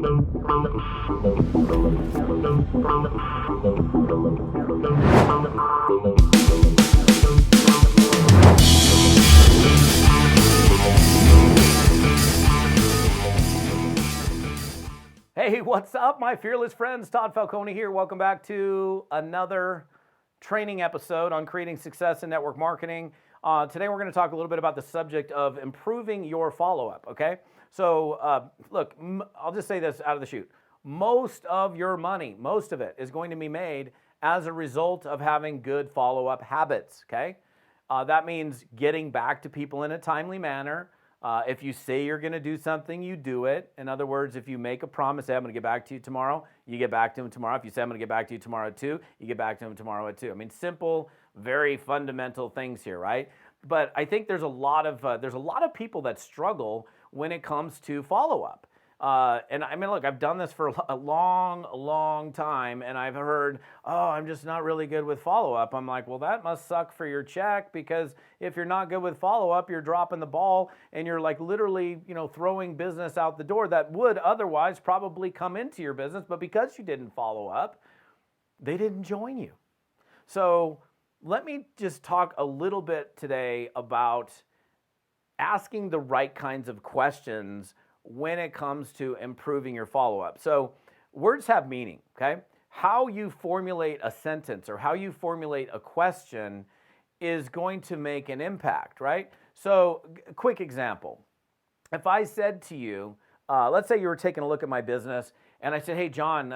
Hey, what's up, my fearless friends? Todd Falcone here. Welcome back to another training episode on creating success in network marketing. Today, we're going to talk a little bit about the subject of improving your follow-up, okay? So, look, I'll just say this out of the chute. Most of your money, most of it, is going to be made as a result of having good follow-up habits, okay? That means getting back to people in a timely manner. If you say you're going to do something, you do it. In other words, if you make a promise, say, I'm going to get back to you tomorrow, you get back to him tomorrow. If you say, I'm going to get back to you tomorrow at 2, you get back to him tomorrow at 2. I mean, simple, very fundamental things here, right? But I think there's a lot of people that struggle when it comes to follow-up. And I mean, look, I've done this for a long time, and I've heard, oh, I'm just not really good with follow-up. I'm like, well, that must suck for your check, because if you're not good with follow-up, you're dropping the ball, and you're like literally, throwing business out the door that would otherwise probably come into your business, but because you didn't follow up, they didn't join you. So let me just talk a little bit today about asking the right kinds of questions when it comes to improving your follow-up. So words have meaning, okay? How you formulate a sentence or how you formulate a question is going to make an impact, right? So quick example. If I said to you, let's say you were taking a look at my business, and I said, hey, John,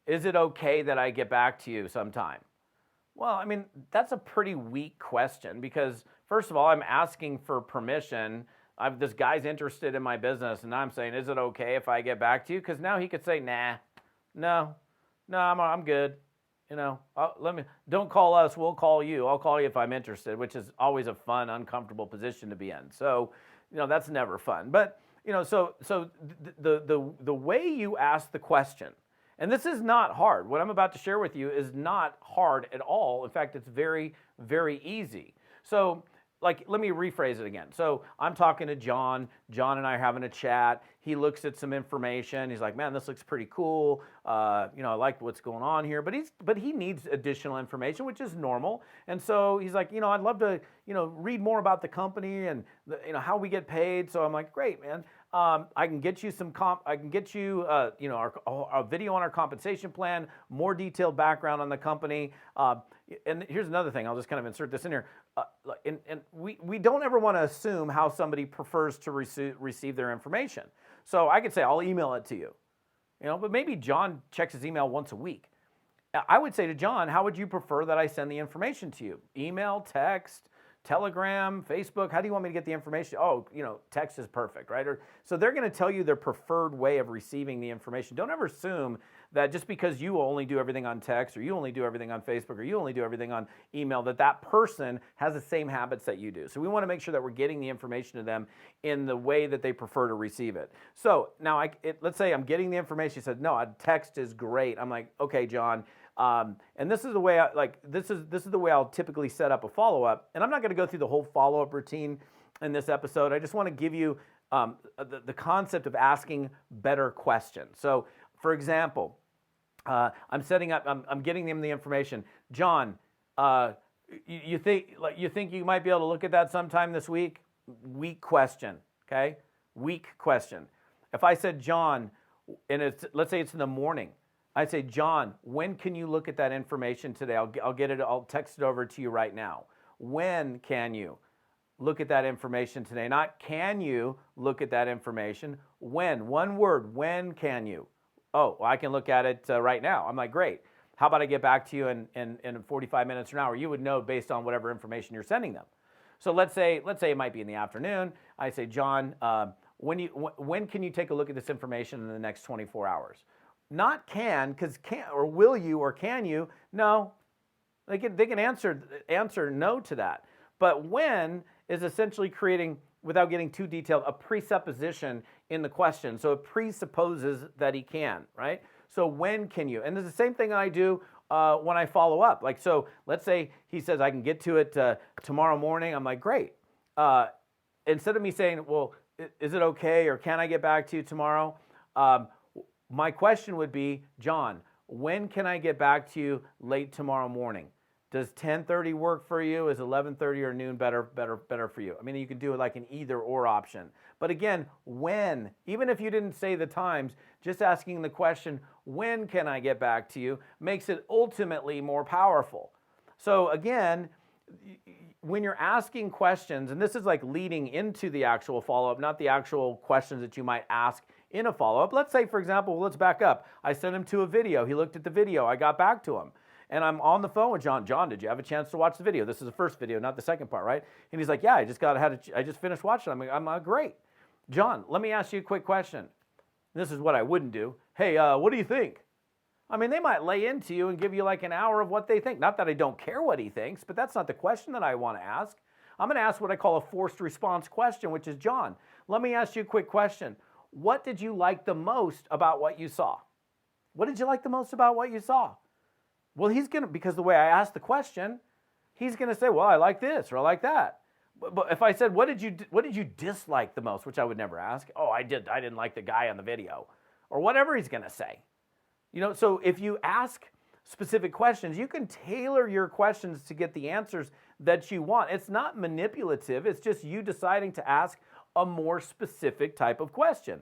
is it okay that I get back to you sometime? Well, I mean, that's a pretty weak question, because first of all, I'm asking for permission. This guy's interested in my business, and I'm saying, is it okay if I get back to you? Because now he could say, no, I'm good. Don't call us, we'll call you. I'll call you if I'm interested, which is always a fun, uncomfortable position to be in. So, that's never fun. But, so the way you ask the question, and this is not hard. What I'm about to share with you is not hard at all. In fact, it's very, very easy. So, let me rephrase it again. So I'm talking to John. John and I are having a chat. He looks at some information. He's like, man, this looks pretty cool. I like what's going on here. But he needs additional information, which is normal. And so he's like, I'd love to, read more about the company and how we get paid. So I'm like, great, man. I can get you a video on our compensation plan, more detailed background on the company. And here's another thing. I'll just kind of insert this in here. And we don't ever want to assume how somebody prefers to receive their information. So I could say, I'll email it to you. But maybe John checks his email once a week. I would say to John, how would you prefer that I send the information to you? Email, text, Telegram, Facebook, how do you want me to get the information? Oh, text is perfect, right? So they're going to tell you their preferred way of receiving the information. Don't ever assume that just because you only do everything on text, or you only do everything on Facebook, or you only do everything on email, that person has the same habits that you do. So we want to make sure that we're getting the information to them in the way that they prefer to receive it. So now, let's say I'm getting the information. He said, no, a text is great. I'm like, okay, John. And this is the way this is the way I'll typically set up a follow-up. And I'm not going to go through the whole follow-up routine in this episode. I just want to give you the concept of asking better questions. So, for example, I'm getting them the information. John, you think you might be able to look at that sometime this week? Weak question, okay? Weak question. If I said, John, and let's say it's in the morning, I say, John, when can you look at that information today? I'll text it over to you right now. When can you look at that information today? Not can you look at that information? When? One word. When can you? Oh, well, I can look at it right now. I'm like, great. How about I get back to you in 45 minutes or an hour? You would know based on whatever information you're sending them. So let's say it might be in the afternoon. I say, John, when can you take a look at this information in the next 24 hours? Not can, because can or will you or can you? No, they can answer no to that. But when is essentially creating, without getting too detailed, a presupposition in the question. So it presupposes that he can, right? So when can you? And it's the same thing I do when I follow up. Like, so let's say he says I can get to it tomorrow morning. I'm like, great. Instead of me saying, well, is it okay or can I get back to you tomorrow? Um, my question would be, John, when can I get back to you late tomorrow morning? Does 10:30 work for you? Is 11:30 or noon better for you? I mean, you can do it like an either or option. But again, when, even if you didn't say the times, just asking the question, when can I get back to you, makes it ultimately more powerful. So again, when you're asking questions, and this is like leading into the actual follow-up, not the actual questions that you might ask in a follow-up. Let's say, for example, let's back up. I sent him to a video. He looked at the video. I got back to him. And I'm on the phone with John. John, did you have a chance to watch the video? This is the first video, not the second part, right? And he's like, yeah, I just finished watching it. I'm great. John, let me ask you a quick question. This is what I wouldn't do. Hey, what do you think? I mean, they might lay into you and give you like an hour of what they think. Not that I don't care what he thinks, but that's not the question that I want to ask. I'm going to ask what I call a forced response question, which is, John, let me ask you a quick question. What did you like the most about what you saw? What did you like the most about what you saw? Well, he's going to, because the way I asked the question, he's going to say, well, I like this or I like that. But if I said, what did you dislike the most, which I would never ask, oh, I didn't like the guy on the video, or whatever he's going to say. You know, so if you ask specific questions, you can tailor your questions to get the answers that you want. It's not manipulative. It's just you deciding to ask a more specific type of question.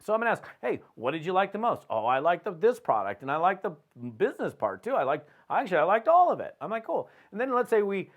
So I'm going to ask, hey, what did you like the most? Oh, I liked this product, and I liked the business part too. I liked all of it. I'm like, cool. And then let's say we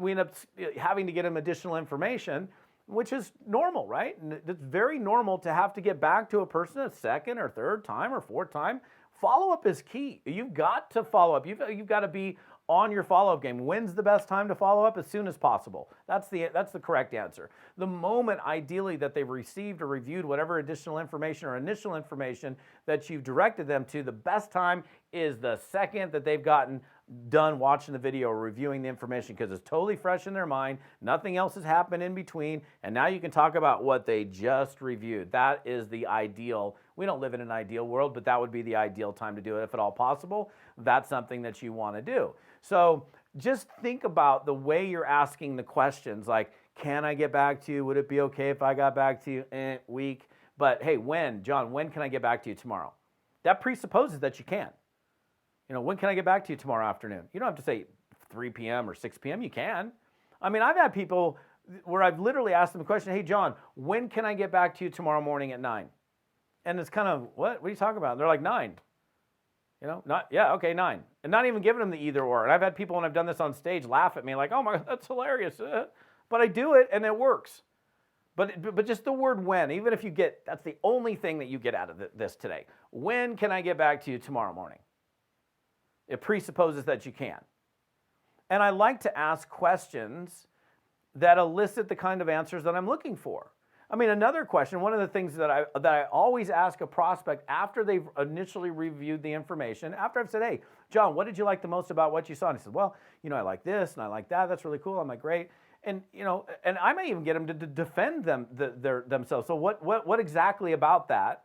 end up having to get him additional information, which is normal, right? And it's very normal to have to get back to a person a second or third time or fourth time. Follow-up is key. You've got to follow up. You've got to be on your follow-up game. When's the best time to follow up? As soon as possible. That's the correct answer. The moment, ideally, that they've received or reviewed whatever additional information or initial information that you've directed them to, the best time is the second that they've gotten done watching the video or reviewing the information, because it's totally fresh in their mind. Nothing else has happened in between, and now you can talk about what they just reviewed. That is the ideal. We don't live in an ideal world, but that would be the ideal time to do it if at all possible. That's something that you want to do. So just think about the way you're asking the questions, like, can I get back to you? Would it be okay if I got back to you? Week. But hey, when? John, when can I get back to you tomorrow? That presupposes that you can. You know, when can I get back to you tomorrow afternoon? You don't have to say 3 p.m. or 6 p.m. You can. I mean, I've had people where I've literally asked them the question, hey, John, when can I get back to you tomorrow morning at 9? And it's kind of, what are you talking about? And they're like, 9. You know, yeah, okay, 9. And not even giving them the either or. And I've had people, when I've done this on stage, laugh at me like, oh my God, that's hilarious. But I do it and it works. But just the word when, even if you get, that's the only thing that you get out of this today. When can I get back to you tomorrow morning? It presupposes that you can. And I like to ask questions that elicit the kind of answers that I'm looking for. I mean, another question, one of the things that I always ask a prospect after they've initially reviewed the information, after I've said, hey, John, what did you like the most about what you saw? And he said, well, you know, I like this and I like that. That's really cool. I'm like, great. And, you know, and I may even get them to defend themselves. So what exactly about that,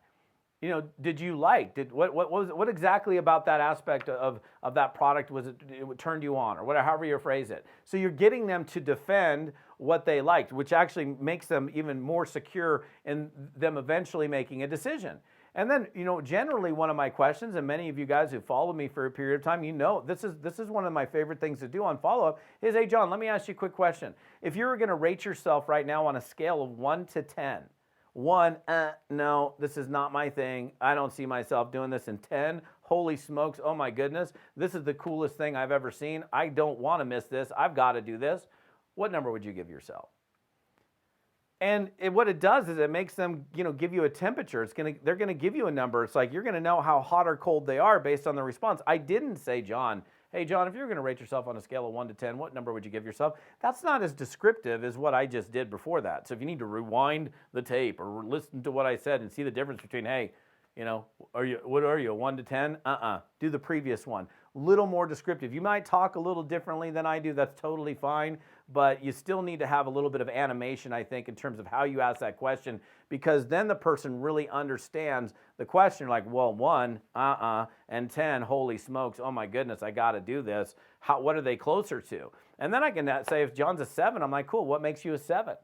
you know, did you like? What exactly about that aspect of that product it turned you on, or whatever, however you phrase it? So you're getting them to defend what they liked, which actually makes them even more secure in them eventually making a decision. And then, you know, generally one of my questions, and many of you guys who followed me for a period of time, you know, this is one of my favorite things to do on follow-up is, hey, John, let me ask you a quick question. If you were going to rate yourself right now on a scale of 1 to 10, 1, no, this is not my thing. I don't see myself doing this. And 10, holy smokes, oh my goodness, this is the coolest thing I've ever seen. I don't want to miss this. I've got to do this. What number would you give yourself? And what it does is it makes them, you know, give you a temperature. They're going to give you a number. It's like you're going to know how hot or cold they are based on the response. I didn't say, John, hey, John, if you're going to rate yourself on a scale of 1 to 10, what number would you give yourself? That's not as descriptive as what I just did before that. So if you need to rewind the tape or listen to what I said and see the difference between, hey, you know, what are you, a 1 to 10? Do the previous one. Little more descriptive. You might talk a little differently than I do. That's totally fine. But you still need to have a little bit of animation, I think, in terms of how you ask that question, because then the person really understands the question. Like, well, 1, and 10, holy smokes, oh my goodness, I got to do this. What are they closer to? And then I can say, if John's a 7, I'm like, cool, what makes you a 7?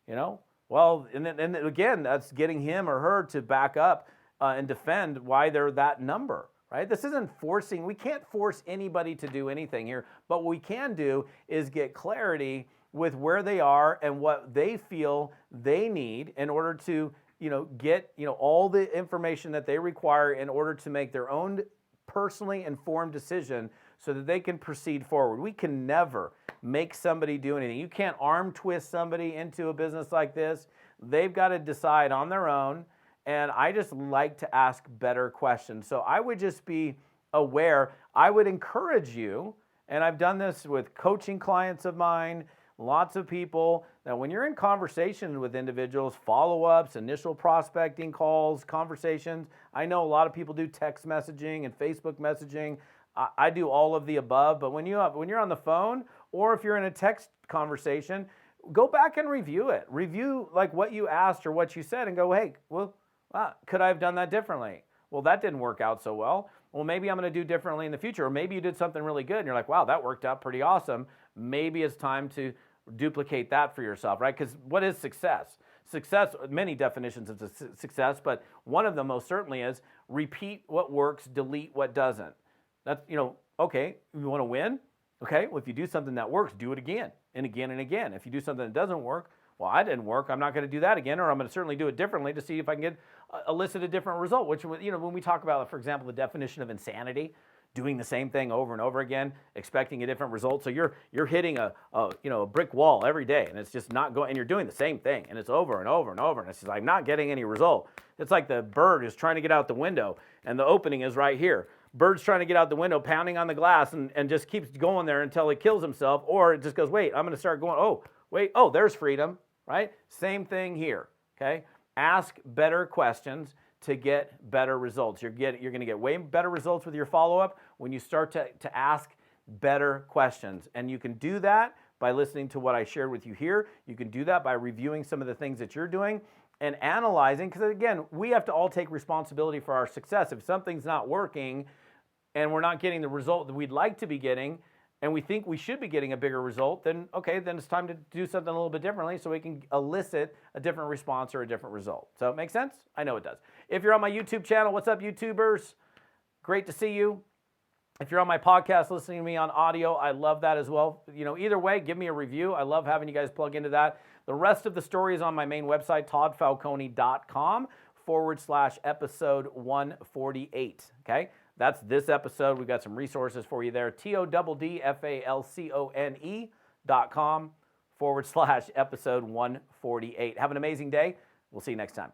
You know, Well, and then again, that's getting him or her to back up and defend why they're that number, right? This isn't forcing. We can't force anybody to do anything here, but what we can do is get clarity with where they are and what they feel they need in order to, get, all the information that they require in order to make their own personally informed decision so that they can proceed forward. We can never make somebody do anything. You can't arm twist somebody into a business like this. They've got to decide on their own. And I just like to ask better questions. So I would just be aware. I would encourage you, and I've done this with coaching clients of mine, lots of people, that when you're in conversations with individuals, follow-ups, initial prospecting calls, conversations, I know a lot of people do text messaging and Facebook messaging. I do all of the above, but when you're on the phone or if you're in a text conversation, go back and review it. Review like what you asked or what you said and go, hey, well, could I have done that differently? Well, that didn't work out so well. Well, maybe I'm going to do differently in the future. Or maybe you did something really good and you're like, wow, that worked out pretty awesome. Maybe it's time to duplicate that for yourself, right? Because what is success? Success, many definitions of success, but one of them most certainly is repeat what works, delete what doesn't. That's, okay, you want to win? Okay, well, if you do something that works, do it again and again and again. If you do something that doesn't work, well, I didn't work, I'm not going to do that again, or I'm going to certainly do it differently to see if I can elicit a different result, which, when we talk about, for example, the definition of insanity, doing the same thing over and over again, expecting a different result. So you're hitting a brick wall every day, and it's just not going, and you're doing the same thing, and it's over and over and over, and it's just like not getting any result. It's like the bird is trying to get out the window, and the opening is right here. Bird's trying to get out the window, pounding on the glass, and just keeps going there until he kills himself, or it just goes, wait, I'm going to start going, there's freedom, right? Same thing here, okay? Ask better questions to get better results. You're going to get way better results with your follow-up when you start to ask better questions. And you can do that by listening to what I shared with you here. You can do that by reviewing some of the things that you're doing and analyzing, because again, we have to all take responsibility for our success. If something's not working and we're not getting the result that we'd like to be getting, and we think we should be getting a bigger result, then it's time to do something a little bit differently so we can elicit a different response or a different result. So it makes sense? I know it does. If you're on my YouTube channel, what's up, YouTubers? Great to see you. If you're on my podcast listening to me on audio, I love that as well. Either way, give me a review. I love having you guys plug into that. The rest of the story is on my main website, toddfalcone.com/episode 148. Okay? That's this episode. We've got some resources for you there. TODDFALCONE.com/episode 148. Have an amazing day. We'll see you next time.